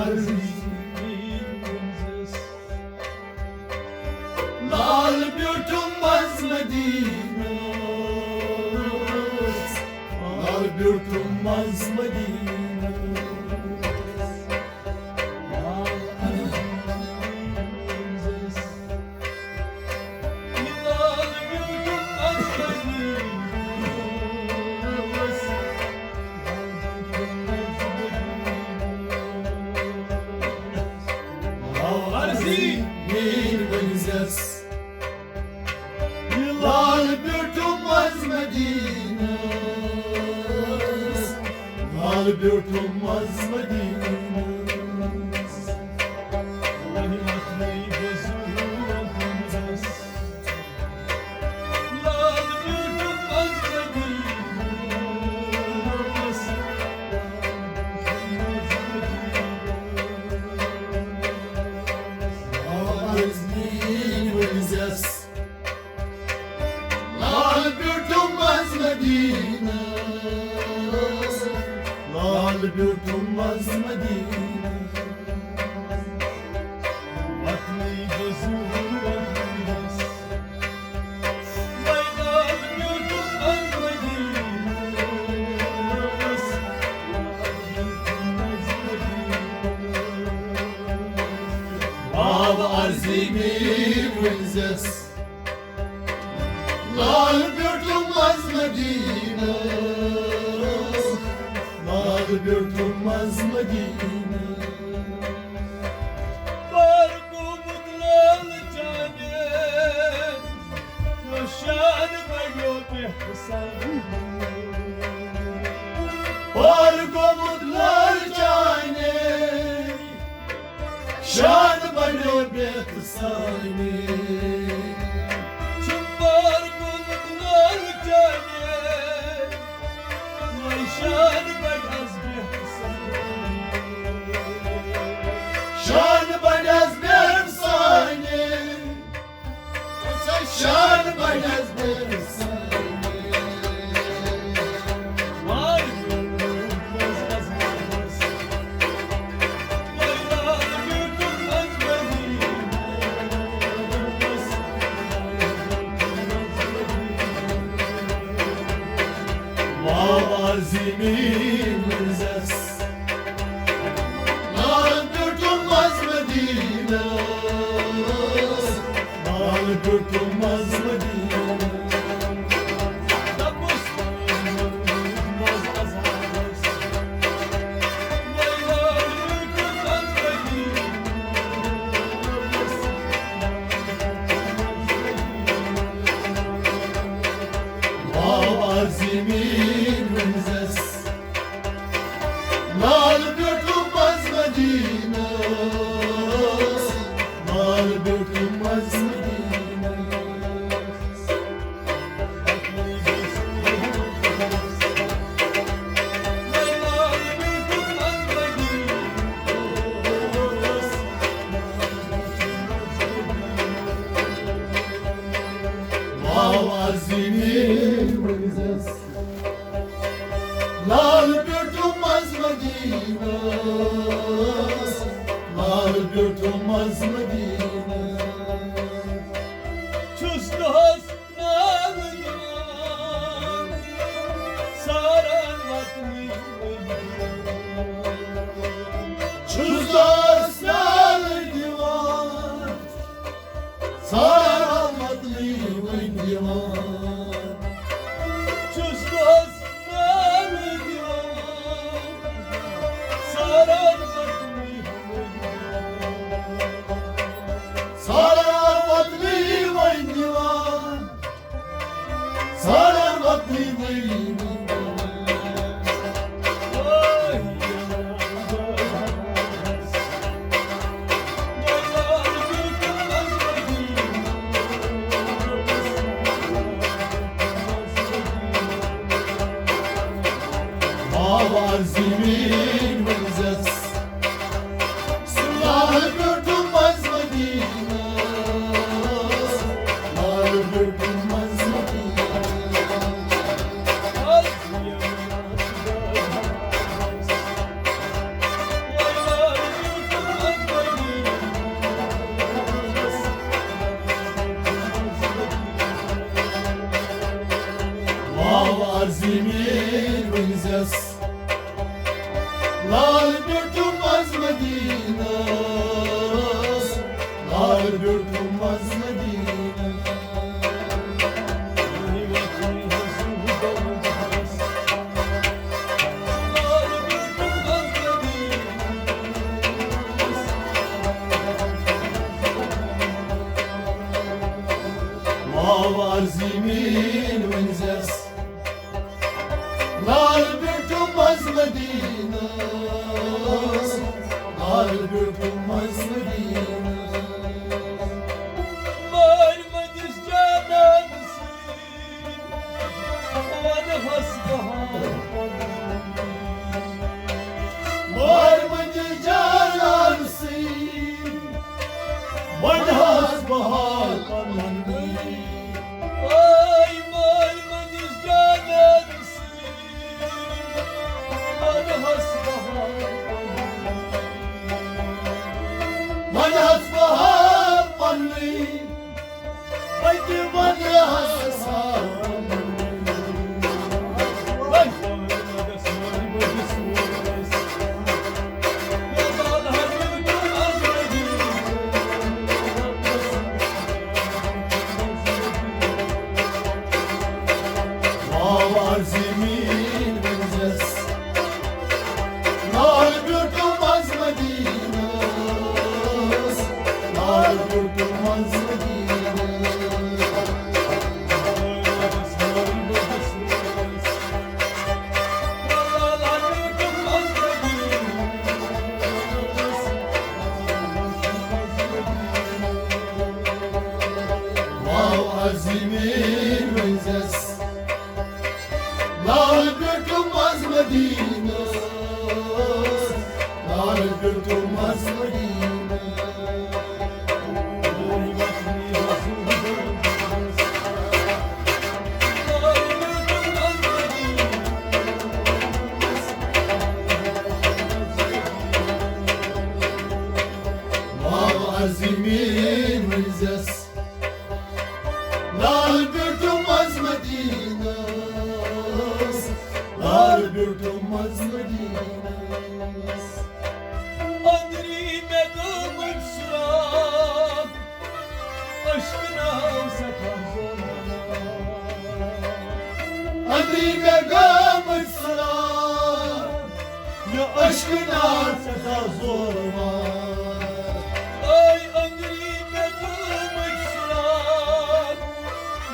لال بیرتم از مدینه لال بیرتم از مدینه لال بیرتم از مدینه لال بیرتم از مدینه لال بیرتم از مدینه وطنی بزرگ است لال بیرتم از مدینه باب عظیمی ونزس لال بیرتم از مدینه لال بیرتم از مدینه برگو بدلال جانه روشن بگو بحسن برگو بدلال جانه شان بگو بحسن چون برگو بدلال جانه روشن شان بد از برسانه شان بد از برسانه وای باز از مرس وای بیرتم از مدینه باب عظیمی ونزس لال بیرتم از مدینه باب عظیمی ونزس لال بیرتم از مدینه لال بیرتم از مدینه باب عظیمی ونزس لال بیرتم از مدینه لال بیرتم از مدینه چوست هست نمیدونم سارن وطنی چوز دست دیوان سارا مدلی وین دیوان چوست هست نمیدونم سارن وطنی سارا مدلی وین دیوان سارا مدلی وین باب عظیمی ونزس لال بیرتم از مدینه لال بیرتم از مدینه Medinas, lar bir durmaz Medinas. Mavar zemin venzes, lar bir durmaz Medinas, lar bir durmaz Medinas. Varmadız canımsın, bana has bahar. Var mıdır canarsın, Manhas bahar anlandı. Ay varmadız canımsın, bana has bahar. Manhas bahar anlı, haydi manhas anlı. Ay varmadız varmadız varmadız. Yalan halim durmaz Mavar zemin venzes, lar bir durmaz Medinas, lar bir durmaz Medinas. Mavar zemin venzes, lar bir durmaz Medinas, lar bir durmaz Medinas. Mavar zemin venzes, lar bir durmaz Medinas, lar bir durmaz Medinas. Andrime dağımın surat, aşkına sakar zorlar. Adime gamıt sırar, ya aşkına sakar zor var. Ay andrime dağımın surat,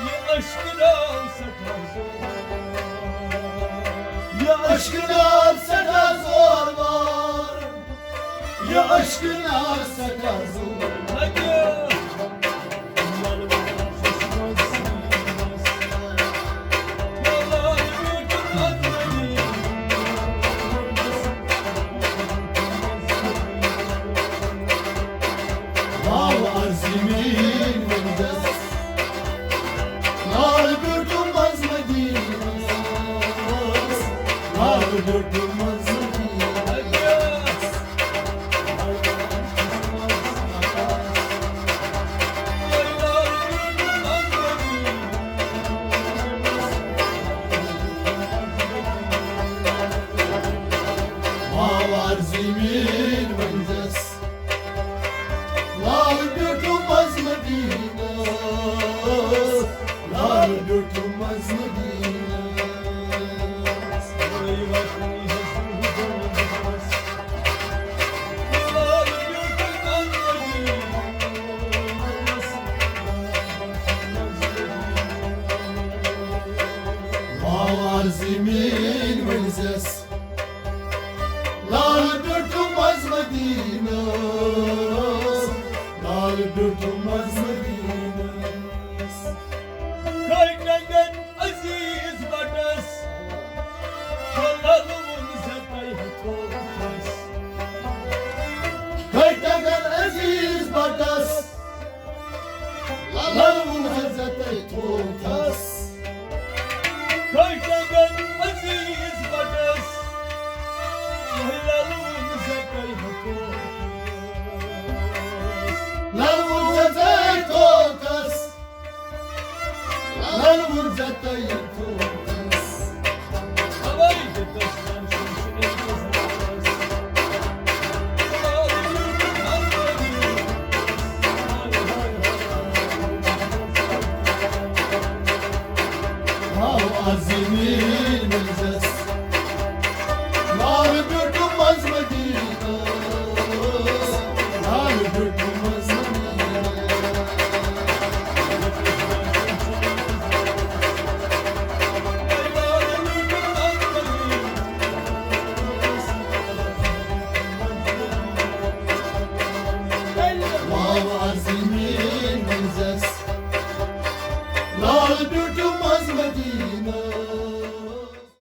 ya aşkına sakar zorlar. Ya aşkına sakar zor var, ya aşkına sakar zor var. Hadi. Mavar zemin venzes, lar bir durmaz Medinas, lar bir durmaz Medinas. Mavar zemin venzes, lar bir durmaz Medinas, lar bir durmaz Medinas. Mavar zemin venzes, lar bir durmaz Medinas, lar bir durmaz Medinas. Kaynagan aziz batas, halalımın zatay hakotas. Kaytagan aziz batas, lalun hazretay tutas. Kaynagan aziz batas, halalımın zatay hakotas. Lalun hazretay tutas, lalun hazretay tutas. Havaydı taştan şuşun elbaz. tutulmaz Medine.